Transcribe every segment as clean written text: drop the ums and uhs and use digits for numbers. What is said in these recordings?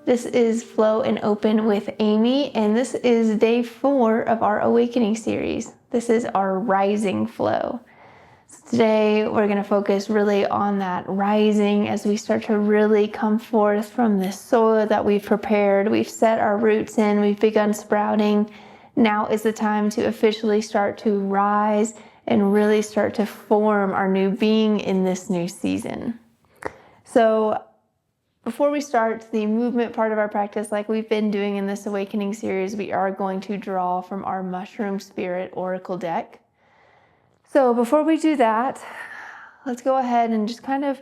This is Flow and Open with Amy, and this is day 4 of our Awakening series. This is our rising flow. So today we're going to focus really on that rising as we start to really come forth from this soil that we've prepared. We've set our roots in, we've begun sprouting. Now is the time to officially start to rise and really start to form our new being in this new season. So before we start the movement part of our practice, like we've been doing in this Awakening series, we are going to draw from our Mushroom Spirit Oracle deck. So before we do that, let's go ahead and just kind of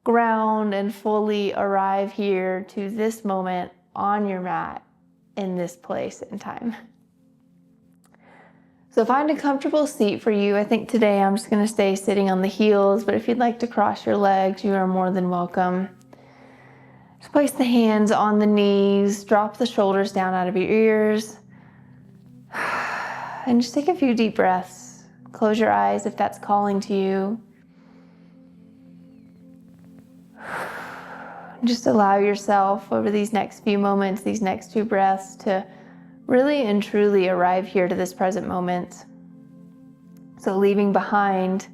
ground and fully arrive here to this moment on your mat in this place and time. So find a comfortable seat for you. I think today I'm just going to stay sitting on the heels, but if you'd like to cross your legs, you are more than welcome. Just place the hands on the knees, drop the shoulders down out of your ears, and just take a few deep breaths. Close your eyes if that's calling to you. Just allow yourself over these next few moments, these next 2 breaths, to really and truly arrive here to this present moment. So leaving behind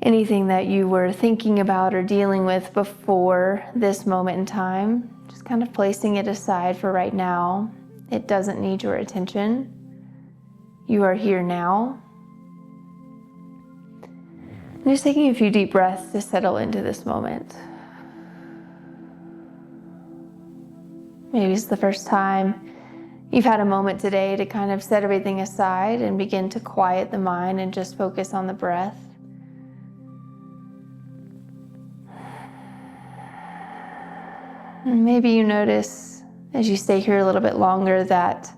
anything that you were thinking about or dealing with before this moment in time, just kind of placing it aside for right now. It doesn't need your attention. You are here now. And just taking a few deep breaths to settle into this moment. Maybe it's the first time you've had a moment today to kind of set everything aside and begin to quiet the mind and just focus on the breath. And maybe you notice as you stay here a little bit longer that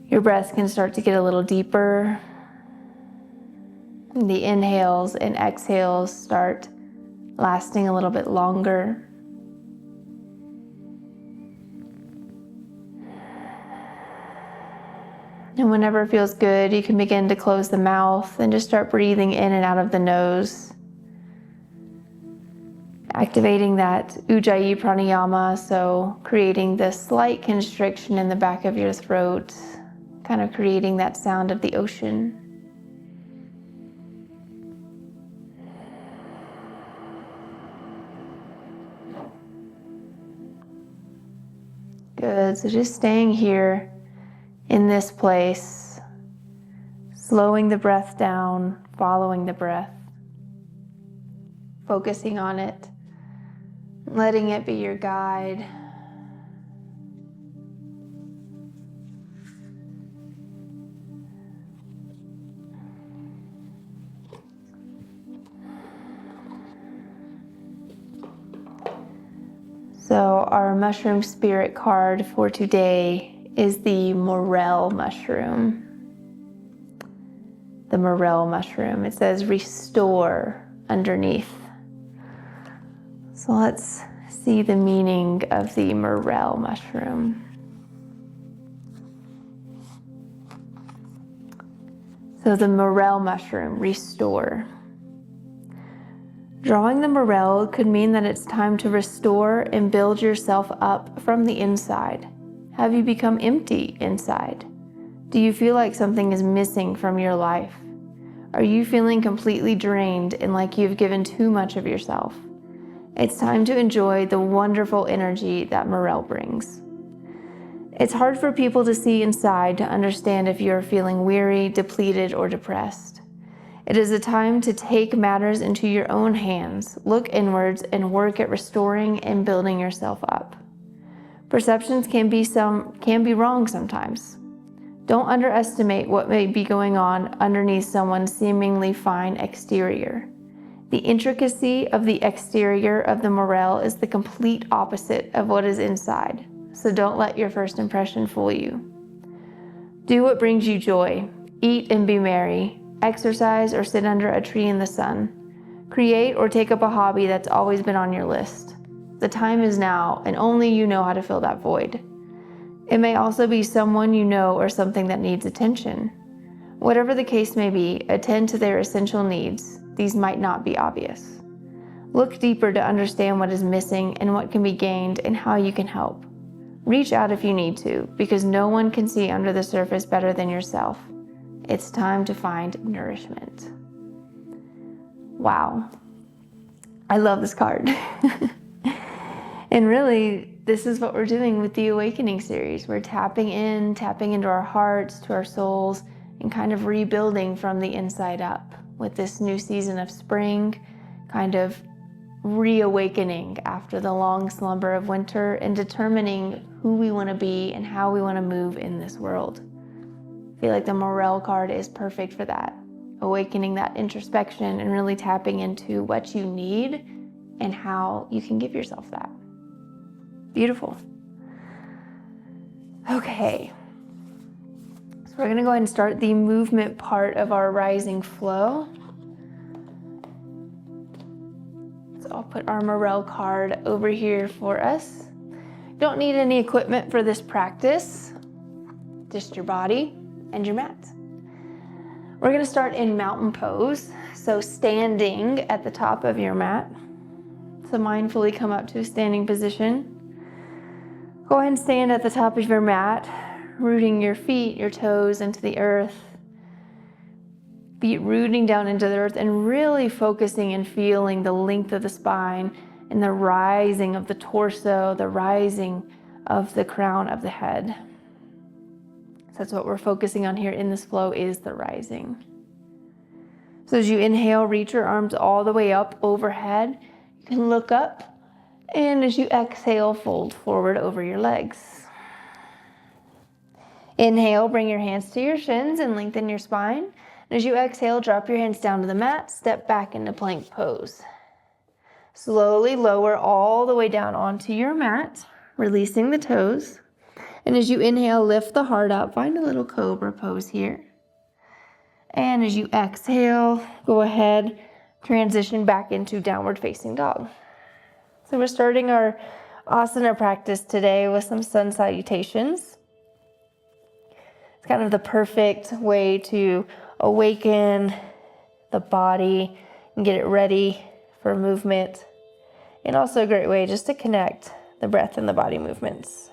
your breath can start to get a little deeper. And the inhales and exhales start lasting a little bit longer. And whenever it feels good, you can begin to close the mouth and just start breathing in and out of the nose. Activating that Ujjayi pranayama, so creating this slight constriction in the back of your throat, kind of creating that sound of the ocean. Good, so just staying here in this place, slowing the breath down, following the breath, focusing on it, letting it be your guide. So our mushroom spirit card for today is the morel mushroom. The morel mushroom. It says restore underneath. So let's see the meaning of the morel mushroom. So the morel mushroom, restore. Drawing the morel could mean that it's time to restore and build yourself up from the inside. Have you become empty inside? Do you feel like something is missing from your life? Are you feeling completely drained and like you've given too much of yourself? It's time to enjoy the wonderful energy that morel brings. It's hard for people to see inside to understand if you're feeling weary, depleted, or depressed. It is a time to take matters into your own hands, look inwards, and work at restoring and building yourself up. Perceptions can be wrong sometimes. Don't underestimate what may be going on underneath someone's seemingly fine exterior. The intricacy of the exterior of the morel is the complete opposite of what is inside, so don't let your first impression fool you. Do what brings you joy. Eat and be merry. Exercise or sit under a tree in the sun. Create or take up a hobby that's always been on your list. The time is now, and only you know how to fill that void. It may also be someone you know or something that needs attention. Whatever the case may be, attend to their essential needs. These might not be obvious. Look deeper to understand what is missing and what can be gained and how you can help. Reach out if you need to, because no one can see under the surface better than yourself. It's time to find nourishment. Wow. I love this card. And really, this is what we're doing with the Awakening series. We're tapping into our hearts, to our souls, and kind of rebuilding from the inside up with this new season of spring, kind of reawakening after the long slumber of winter and determining who we want to be and how we want to move in this world. I feel like the Morel card is perfect for that. Awakening that introspection and really tapping into what you need and how you can give yourself that. Beautiful. Okay. So we're going to go ahead and start the movement part of our rising flow. So I'll put our Morel card over here for us. Don't need any equipment for this practice, just your body and your mat. We're going to start in mountain pose. So standing at the top of your mat. So mindfully come up to a standing position. Go ahead and stand at the top of your mat, rooting your feet, your toes into the earth. Feet rooting down into the earth and really focusing and feeling the length of the spine and the rising of the torso, the rising of the crown of the head. So that's what we're focusing on here in this flow, is the rising. So as you inhale, reach your arms all the way up overhead. You can look up. And as you exhale, fold forward over your legs. Inhale, bring your hands to your shins and lengthen your spine. And as you exhale, drop your hands down to the mat, step back into plank pose. Slowly lower all the way down onto your mat, releasing the toes. And as you inhale, lift the heart up, find a little cobra pose here. And as you exhale, go ahead, transition back into downward facing dog. So we're starting our asana practice today with some sun salutations. It's kind of the perfect way to awaken the body and get it ready for movement. And also a great way just to connect the breath and the body movements.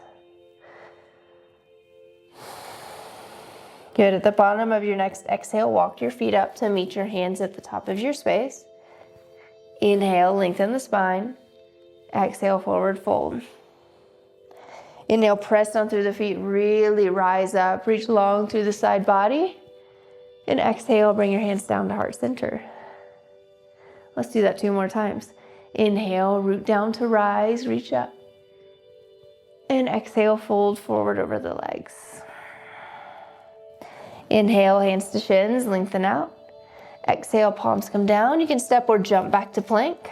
Good. At the bottom of your next exhale, walk your feet up to meet your hands at the top of your space. Inhale, lengthen the spine. Exhale, forward fold. Inhale, press down through the feet, really rise up, reach long through the side body. And exhale, bring your hands down to heart center. Let's do that 2 more times. Inhale, root down to rise, reach up. And exhale, fold forward over the legs. Inhale, hands to shins, lengthen out. Exhale, palms come down. You can step or jump back to plank.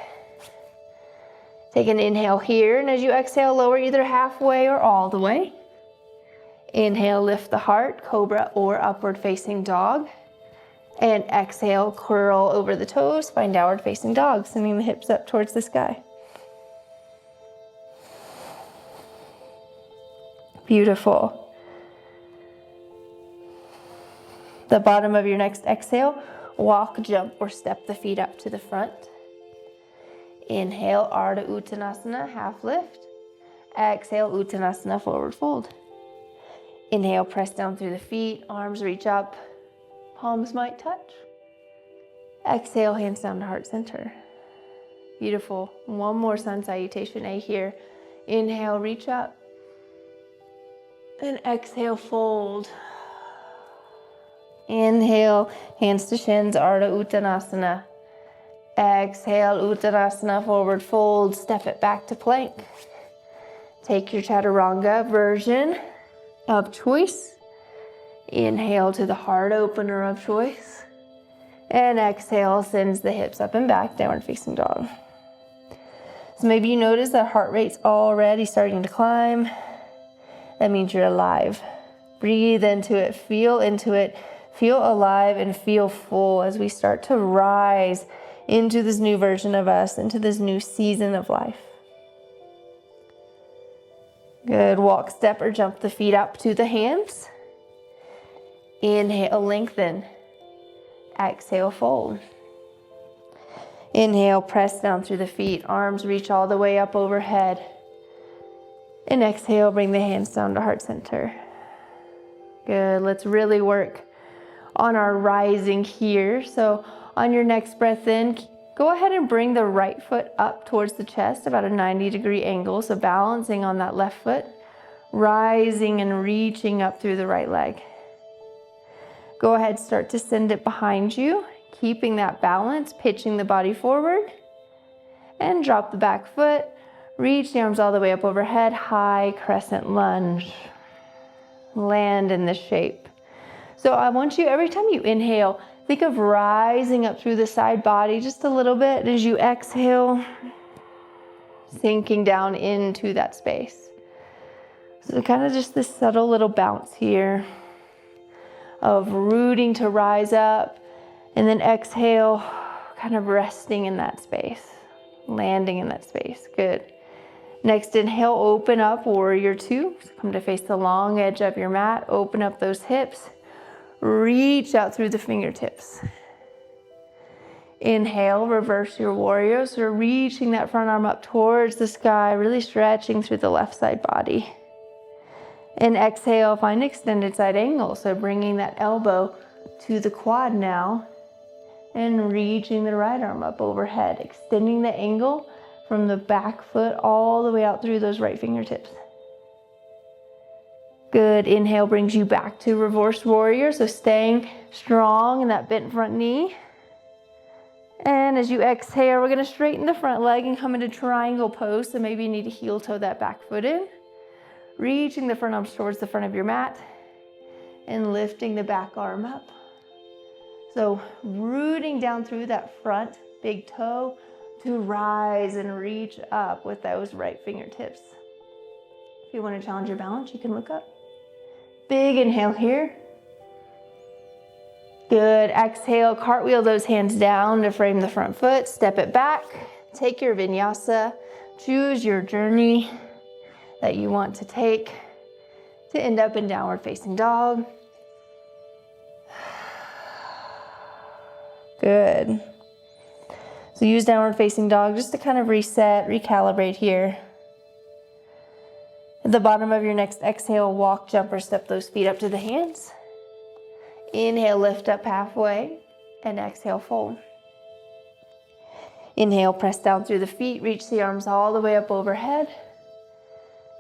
Take an inhale here, and as you exhale, lower either halfway or all the way. Inhale, lift the heart, cobra or upward facing dog. And exhale, curl over the toes, find downward facing dog, sending the hips up towards the sky. Beautiful. The bottom of your next exhale, walk, jump, or step the feet up to the front. Inhale, Ardha Uttanasana, half lift. Exhale, Uttanasana, forward fold. Inhale, press down through the feet, arms reach up, palms might touch. Exhale, hands down to heart center. Beautiful. One more sun salutation A here. Inhale, reach up. And exhale, fold. Inhale, hands to shins, Ardha Uttanasana. Exhale, Uttanasana, forward fold, step it back to plank. Take your Chaturanga version of choice. Inhale to the heart opener of choice. And exhale, sends the hips up and back, downward facing dog. So maybe you notice that heart rate's already starting to climb. That means you're alive. Breathe into it, feel alive and feel full as we start to rise into this new version of us, into this new season of life. Good. Walk, step, or jump the feet up to the hands. Inhale, lengthen. Exhale, fold. Inhale, press down through the feet. Arms reach all the way up overhead. And exhale, bring the hands down to heart center. Good. Let's really work on our rising here. So on your next breath in, go ahead and bring the right foot up towards the chest, about a 90-degree angle. So balancing on that left foot, rising and reaching up through the right leg. Go ahead, start to send it behind you, keeping that balance, pitching the body forward, and drop the back foot. Reach the arms all the way up overhead, high crescent lunge. Land in this shape. So I want you, every time you inhale, think of rising up through the side body just a little bit. And as you exhale, sinking down into that space. So kind of just this subtle little bounce here of rooting to rise up, and then exhale, kind of resting in that space, landing in that space. Good. Next inhale, open up, warrior two. So come to face the long edge of your mat. Open up those hips. Reach out through the fingertips. Inhale, reverse your warrior. So reaching that front arm up towards the sky, really stretching through the left side body. And exhale, find extended side angle. So bringing that elbow to the quad now and reaching the right arm up overhead, extending the angle from the back foot all the way out through those right fingertips. Good. Inhale brings you back to reverse warrior. So staying strong in that bent front knee. And as you exhale, we're going to straighten the front leg and come into triangle pose. So maybe you need to heel toe that back foot in. Reaching the front arms towards the front of your mat and lifting the back arm up. So rooting down through that front big toe to rise and reach up with those right fingertips. If you want to challenge your balance, you can look up. Big inhale here. Good. Exhale, cartwheel those hands down to frame the front foot. Step it back. Take your vinyasa. Choose your journey that you want to take to end up in downward facing dog. Good. So use downward facing dog just to kind of reset, recalibrate here. At the bottom of your next exhale, walk, jump, or step those feet up to the hands. Inhale, lift up halfway, and exhale, fold. Inhale, press down through the feet, reach the arms all the way up overhead.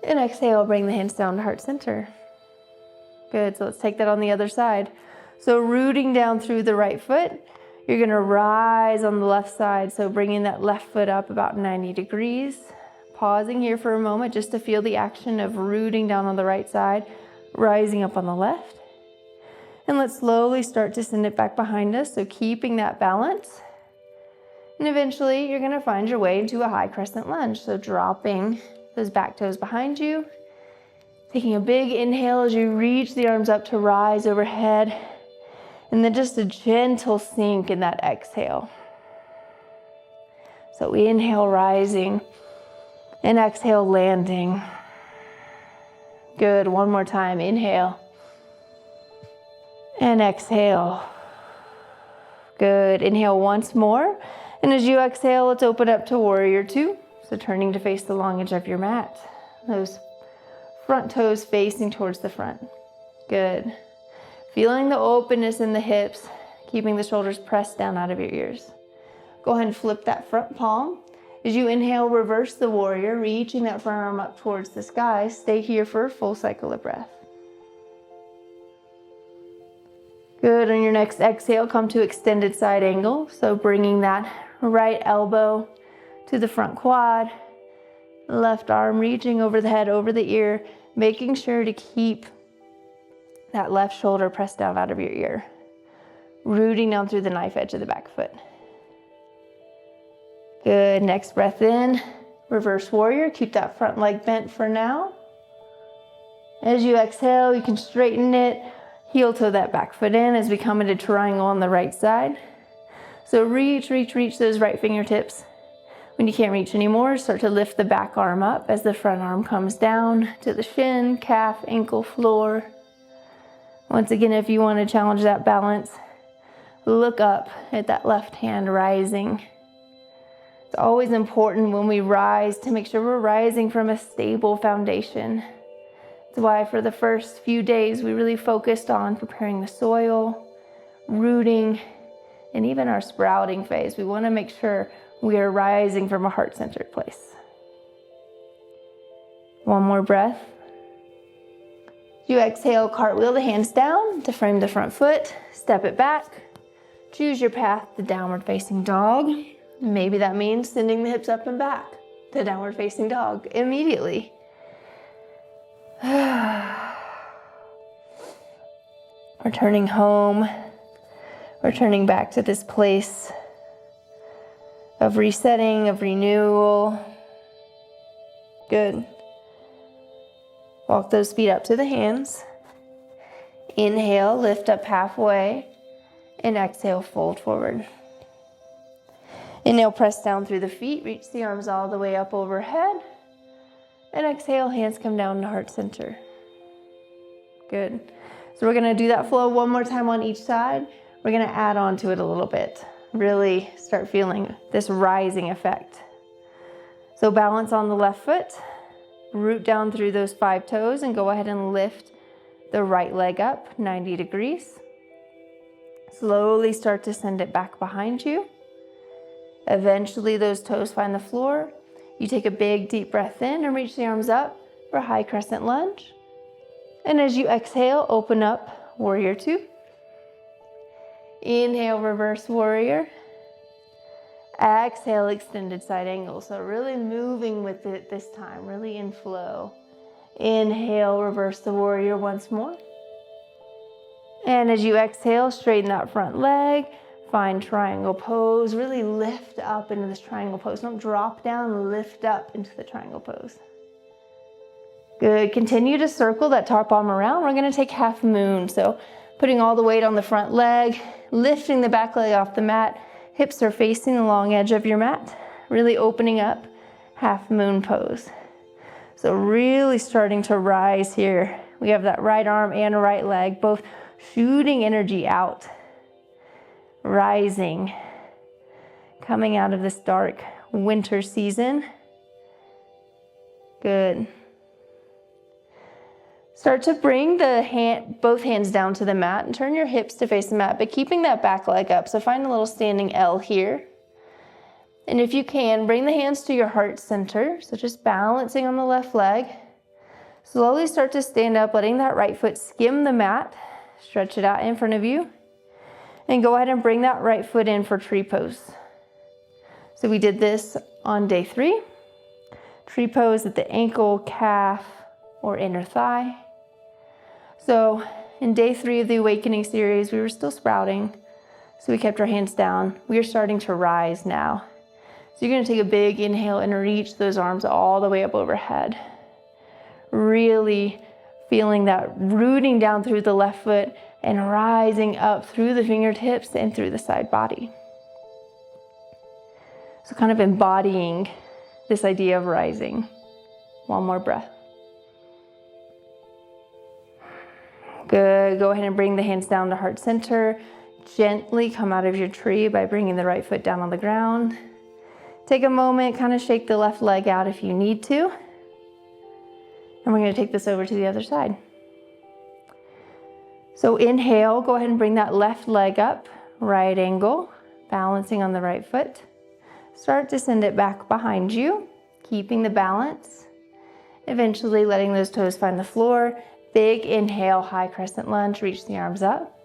And exhale, bring the hands down to heart center. Good, so let's take that on the other side. So rooting down through the right foot, you're gonna rise on the left side. So bringing that left foot up about 90 degrees. Pausing here for a moment just to feel the action of rooting down on the right side, rising up on the left. And let's slowly start to send it back behind us. So keeping that balance. And eventually you're gonna find your way into a high crescent lunge. So dropping those back toes behind you. Taking a big inhale as you reach the arms up to rise overhead. And then just a gentle sink in that exhale. So we inhale, rising, and exhale, landing. Good. One more time. Inhale. And exhale. Good. Inhale once more. And as you exhale, let's open up to warrior two. So turning to face the long edge of your mat. Those front toes facing towards the front. Good. Feeling the openness in the hips, keeping the shoulders pressed down out of your ears. Go ahead and flip that front palm. As you inhale, reverse the warrior, reaching that front arm up towards the sky. Stay here for a full cycle of breath. Good. On your next exhale, come to extended side angle. So bringing that right elbow to the front quad, left arm reaching over the head, over the ear, making sure to keep that left shoulder pressed down out of your ear. Rooting down through the knife edge of the back foot. Good. Next breath in, reverse warrior. Keep that front leg bent for now. As you exhale, you can straighten it. Heel toe that back foot in as we come into triangle on the right side. So reach those right fingertips. When you can't reach anymore, start to lift the back arm up as the front arm comes down to the shin, calf, ankle, floor. Once again, if you want to challenge that balance, look up at that left hand rising. It's always important when we rise to make sure we're rising from a stable foundation. That's why for the first few days we really focused on preparing the soil, rooting, and even our sprouting phase. We want to make sure we are rising from a heart-centered place. One more breath. You exhale, cartwheel the hands down to frame the front foot, step it back. Choose your path to downward facing dog. Maybe that means sending the hips up and back to downward facing dog immediately. Returning home, returning back to this place of resetting, of renewal. Good. Walk those feet up to the hands. Inhale, lift up halfway, and exhale, fold forward. Inhale, press down through the feet, reach the arms all the way up overhead, and exhale, hands come down to heart center. Good. So we're gonna do that flow one more time on each side. We're gonna add on to it a little bit. Really start feeling this rising effect. So balance on the left foot, root down through those 5 toes, and go ahead and lift the right leg up 90 degrees. Slowly start to send it back behind you. Eventually those toes find the floor. You take a big deep breath in and reach the arms up for high crescent lunge. And as you exhale, open up, warrior 2. Inhale, reverse warrior. Exhale, extended side angle. So really moving with it this time, really in flow. Inhale, reverse the warrior once more. And as you exhale, straighten that front leg. Find triangle pose. Really lift up into this triangle pose. Don't drop down, lift up into the triangle pose. Good. Continue to circle that top arm around. We're going to take half moon. So putting all the weight on the front leg, lifting the back leg off the mat. Hips are facing the long edge of your mat. Really opening up, half moon pose. So really starting to rise here. We have that right arm and right leg, both shooting energy out. Rising, coming out of this dark winter season. Good. Start to bring both hands down to the mat and turn your hips to face the mat, but keeping that back leg up. So find a little standing L here. And if you can, bring the hands to your heart center. So just balancing on the left leg. Slowly start to stand up, letting that right foot skim the mat. Stretch it out in front of you. And go ahead and bring that right foot in for tree pose. So we did this on day 3. Tree pose at the ankle, calf, or inner thigh. So in day 3 of the awakening series, we were still sprouting. So we kept our hands down. We are starting to rise now. So you're gonna take a big inhale and reach those arms all the way up overhead. Really feeling that rooting down through the left foot and rising up through the fingertips and through the side body. So kind of embodying this idea of rising. One more breath. Good. Go ahead and bring the hands down to heart center. Gently come out of your tree by bringing the right foot down on the ground. Take a moment, kind of shake the left leg out if you need to. And we're going to take this over to the other side. So inhale, go ahead and bring that left leg up, right angle, balancing on the right foot. Start to send it back behind you, keeping the balance. Eventually letting those toes find the floor. Big inhale, high crescent lunge, reach the arms up.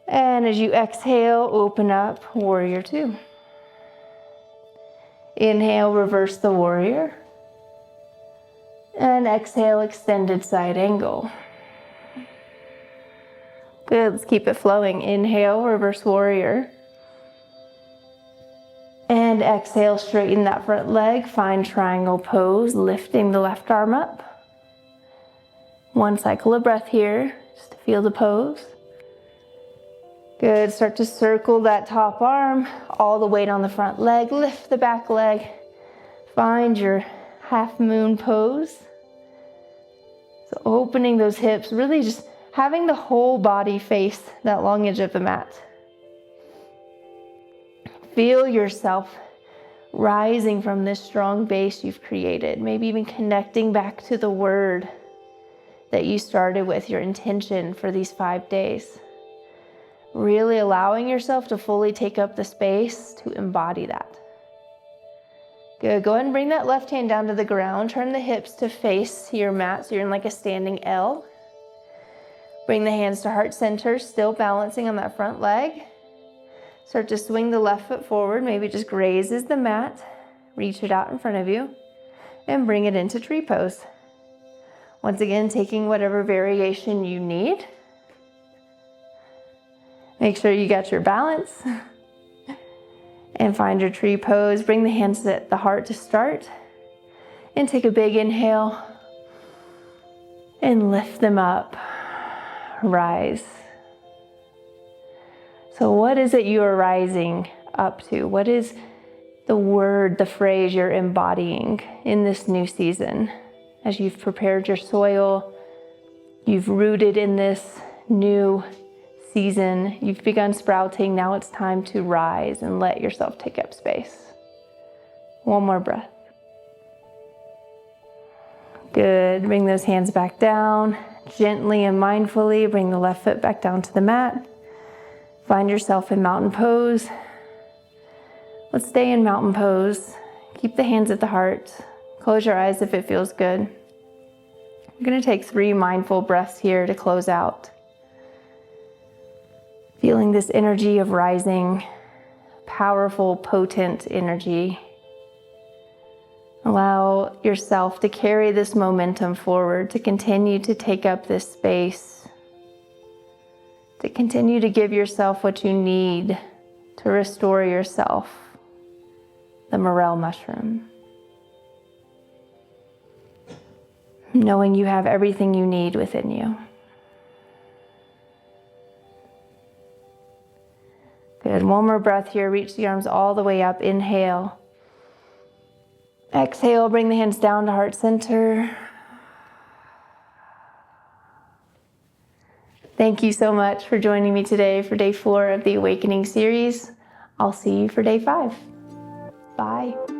And as you exhale, open up, warrior 2. Inhale, reverse the warrior. And exhale, extended side angle. Good, let's keep it flowing. Inhale, reverse warrior. And exhale, straighten that front leg, find triangle pose, lifting the left arm up. One cycle of breath here, just to feel the pose. Good, start to circle that top arm, all the weight on the front leg, lift the back leg. Find your half moon pose. So opening those hips, really just having the whole body face that long edge of the mat. Feel yourself rising from this strong base you've created, maybe even connecting back to the word that you started with, your intention for these 5 days. Really allowing yourself to fully take up the space to embody that. Good. Go ahead and bring that left hand down to the ground. Turn the hips to face your mat so you're in like a standing L. Bring the hands to heart center, still balancing on that front leg. Start to swing the left foot forward, maybe just grazes the mat. Reach it out in front of you and bring it into tree pose. Once again, taking whatever variation you need. Make sure you got your balance and find your tree pose. Bring the hands at the heart to start and take a big inhale and lift them up. Rise. So what is it you are rising up to? What is the word, the phrase you're embodying in this new season? As you've prepared your soil, you've rooted in this new season, you've begun sprouting, now it's time to rise and let yourself take up space. One more breath. Good. Bring those hands back down. Gently and mindfully bring the left foot back down to the mat. Find yourself in mountain pose. Let's stay in mountain pose. Keep the hands at the heart. Close your eyes if it feels good. I'm going to take 3 mindful breaths here to close out. Feeling this energy of rising, powerful, potent energy. Allow yourself to carry this momentum forward, to continue to take up this space, to continue to give yourself what you need to restore yourself, the morel mushroom. Knowing you have everything you need within you. Good. One more breath here. Reach the arms all the way up. Inhale. Exhale. Bring the hands down to heart center. Thank you so much for joining me today for day 4 of the Awakening series. I'll see you for day 5. Bye.